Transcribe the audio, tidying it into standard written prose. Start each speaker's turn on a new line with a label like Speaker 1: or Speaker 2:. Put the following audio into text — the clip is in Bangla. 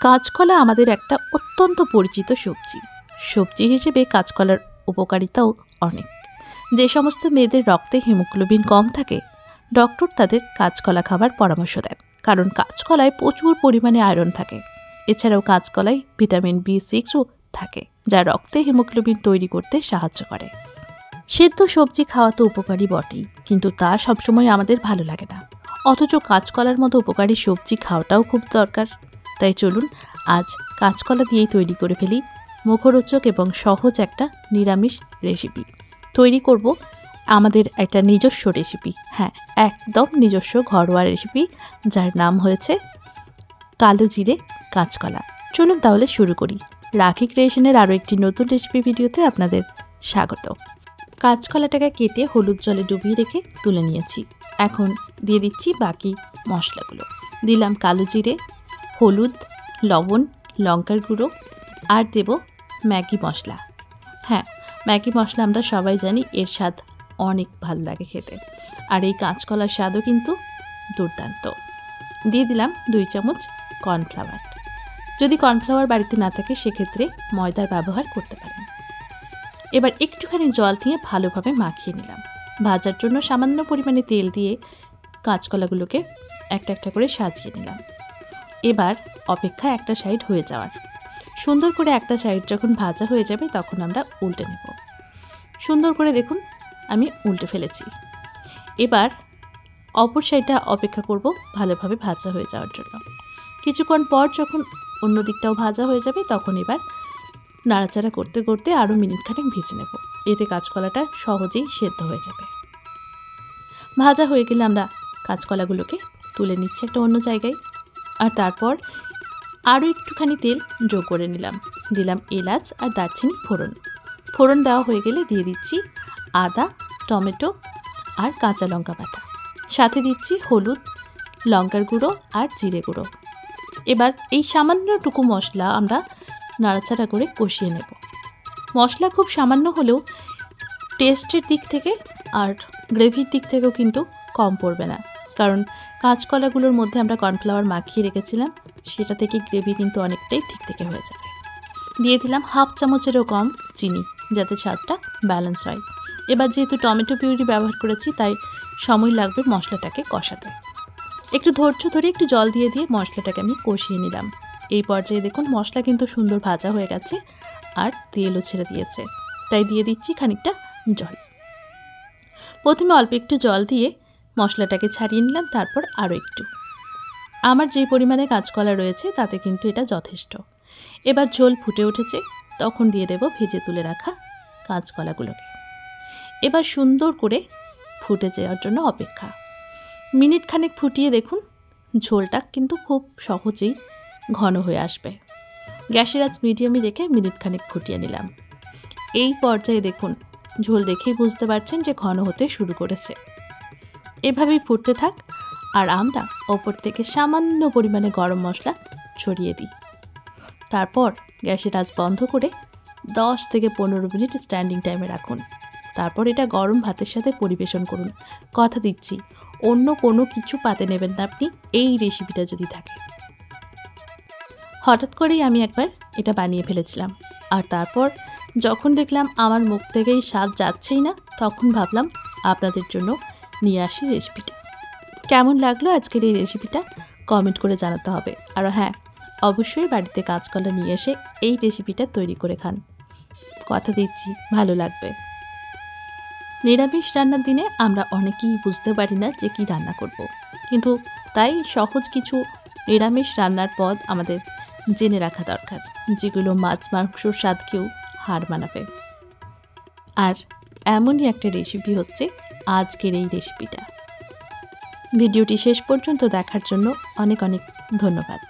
Speaker 1: কাঁচকলা আমাদের একটা অত্যন্ত পরিচিত সবজি। সবজি হিসেবে কাঁচকলার উপকারিতাও অনেক। যে সমস্ত মেয়েদের রক্তে হিমোগ্লোবিন কম থাকে, ডক্টর তাদের কাঁচকলা খাবার পরামর্শ দেন, কারণ কাঁচকলায় প্রচুর পরিমাণে আয়রন থাকে। এছাড়াও কাঁচকলায় ভিটামিন B6ও থাকে, যা রক্তে হিমোগ্লোবিন তৈরি করতে সাহায্য করে। সেদ্ধ সবজি খাওয়া তো উপকারী বটেই, কিন্তু তা সবসময় আমাদের ভালো লাগে না। অথচ কাঁচকলার মতো উপকারী সবজি খাওয়াটাও খুব দরকার। তাই চলুন আজ কাঁচকলা দিয়েই তৈরি করে ফেলি মুখরোচক এবং সহজ একটা নিরামিষ রেসিপি। তৈরি করব আমাদের একটা নিজস্ব রেসিপি, হ্যাঁ, একদম নিজস্ব ঘরোয়া রেসিপি, যার নাম হয়েছে কালো জিরে কাঁচকলা। চলুন তাহলে শুরু করি। রাখি ক্রিয়েশনের আরও একটি নতুন রেসিপি ভিডিওতে আপনাদের স্বাগত। কাঁচকলাটাকে কেটে হলুদ জলে ডুবিয়ে রেখে তুলে নিয়েছি। এখন দিয়ে দিচ্ছি বাকি মশলাগুলো। দিলাম কালো জিরে, হলুদ, লবণ, লঙ্কার গুঁড়ো, আর দেব ম্যাগি মশলা। হ্যাঁ, ম্যাগি মশলা আমরা সবাই জানি, এর স্বাদ অনেক ভালো লাগে খেতে, আর এই কাঁচকলার স্বাদও কিন্তু দুর্দান্ত। দিয়ে দিলাম 2 চামচ কর্নফ্লাওয়ার। যদি কর্নফ্লাওয়ার বাড়িতে না থাকে সেক্ষেত্রে ময়দার ব্যবহার করতে পারেন। এবার একটুখানি জল নিয়ে ভালোভাবে মাখিয়ে নিলাম। ভাজার জন্য সামান্য পরিমাণে তেল দিয়ে কাঁচকলাগুলোকে একটা একটা করে সাজিয়ে নিলাম। এবার অপেক্ষা একটা সাইড হয়ে যাওয়ার। সুন্দর করে একটা সাইড যখন ভাজা হয়ে যাবে তখন আমরা উল্টে নেব। সুন্দর করে দেখুন আমি উল্টে ফেলেছি। এবার অপর সাইডটা অপেক্ষা করব ভালোভাবে ভাজা হয়ে যাওয়ার জন্য। কিছুক্ষণ পর যখন অন্য দিকটাও ভাজা হয়ে যাবে তখন এবার নাড়াচাড়া করতে করতে আরও মিনিটখানেক ভেজে নেব। এতে কাঁচকলাটা সহজেই সেদ্ধ হয়ে যাবে। ভাজা হয়ে গেলে আমরা কাঁচকলাগুলোকে তুলে নিচ্ছি একটা অন্য জায়গায়। আর তারপর আরও একটুখানি তেল যোগ করে নিলাম। দিলাম এলাচ আর দারচিনি ফোড়ন। ফোড়ন দেওয়া হয়ে গেলে দিয়ে দিচ্ছি আদা, টমেটো আর কাঁচা লঙ্কা বাটা। সাথে দিচ্ছি হলুদ, লঙ্কার গুঁড়ো আর জিরে গুঁড়ো। এবার এই সামান্যটুকু মশলা আমরা নাড়াচাড়া করে কষিয়ে নেব। মশলা খুব সামান্য হলেও টেস্টের দিক থেকে আর গ্রেভির দিক থেকেও কিন্তু কম পড়বে না, কারণ কাঁচকলাগুলোর মধ্যে আমরা কর্নফ্লাওয়ার মাখিয়ে রেখেছিলাম, সেটা থেকে গ্রেভি কিন্তু অনেকটাই ঠিক থেকে হয়ে যাবে। দিয়ে দিলাম 1/2 চামচেরও কম চিনি, যাতে স্বাদটা ব্যালেন্স হয়। এবার যেহেতু টমেটো পিউরি ব্যবহার করেছি তাই সময় লাগবে মশলাটাকে কষাতে। একটু ধৈর্য ধরে একটু জল দিয়ে দিয়ে মশলাটাকে আমি কষিয়ে নিলাম। এই পর্যায়ে দেখুন মশলা কিন্তু সুন্দর ভাজা হয়ে গেছে আর তেলও ছেড়ে দিয়েছে, তাই দিয়ে দিচ্ছি খানিকটা জল। প্রথমে অল্প একটু জল দিয়ে মশলাটাকে ছাড়িয়ে নিলাম, তারপর আরও একটু। আমার যেই পরিমাণে কাঁচকলা রয়েছে তাতে কিন্তু এটা যথেষ্ট। এবার ঝোল ফুটে উঠেছে, তখন দিয়ে দেব ভেজে তুলে রাখা কাঁচকলাগুলোকে। এবার সুন্দর করে ফুটে যাওয়ার জন্য অপেক্ষা। মিনিট খানেক ফুটিয়ে দেখুন ঝোলটা কিন্তু খুব সহজেই ঘন হয়ে আসবে। গ্যাসের আঁচ মিডিয়ামে রেখে মিনিট খানেক ফুটিয়ে নিলাম। এই পর্যায়ে দেখুন ঝোল দেখেই বুঝতে পারছেন যে ঘন হতে শুরু করেছে। এভাবেই ফুটতে থাক, আর আমরা ওপর থেকে সামান্য পরিমাণে গরম মশলা ছড়িয়ে দিই। তারপর গ্যাসের আঁচ বন্ধ করে 10 থেকে 15 মিনিট স্ট্যান্ডিং টাইমে রাখুন। তারপর এটা গরম ভাতের সাথে পরিবেশন করুন। কথা দিচ্ছি অন্য কোনো কিছু পাতে নেবেন না আপনি এই রেসিপিটা যদি থাকে। হঠাৎ করেই আমি একবার এটা বানিয়ে ফেলেছিলাম, আর তারপর যখন দেখলাম আমার মুখ থেকেই স্বাদ যাচ্ছেই না, তখন ভাবলাম আপনাদের জন্য নিয়ে আসি রেসিপিটা। কেমন লাগলো আজকের এই রেসিপিটা কমেন্ট করে জানাতে হবে। আর হ্যাঁ, অবশ্যই বাড়িতে কাঁচকলা নিয়ে এসে এই রেসিপিটা তৈরি করে খান। কথা দিচ্ছি ভালো লাগবে। নিরামিষ রান্নার দিনে আমরা অনেকেই বুঝতে পারি না যে কী রান্না করব, কিন্তু তাই সহজ কিছু নিরামিষ রান্নার পদ আমাদের জেনে রাখা দরকার, যেগুলো মাছ মাংসর স্বাদকেও হার মানাবে। আর এমনই একটা রেসিপি হচ্ছে আজকের এই রেসিপিটা। ভিডিওটি শেষ পর্যন্ত দেখার জন্য অনেক অনেক ধন্যবাদ।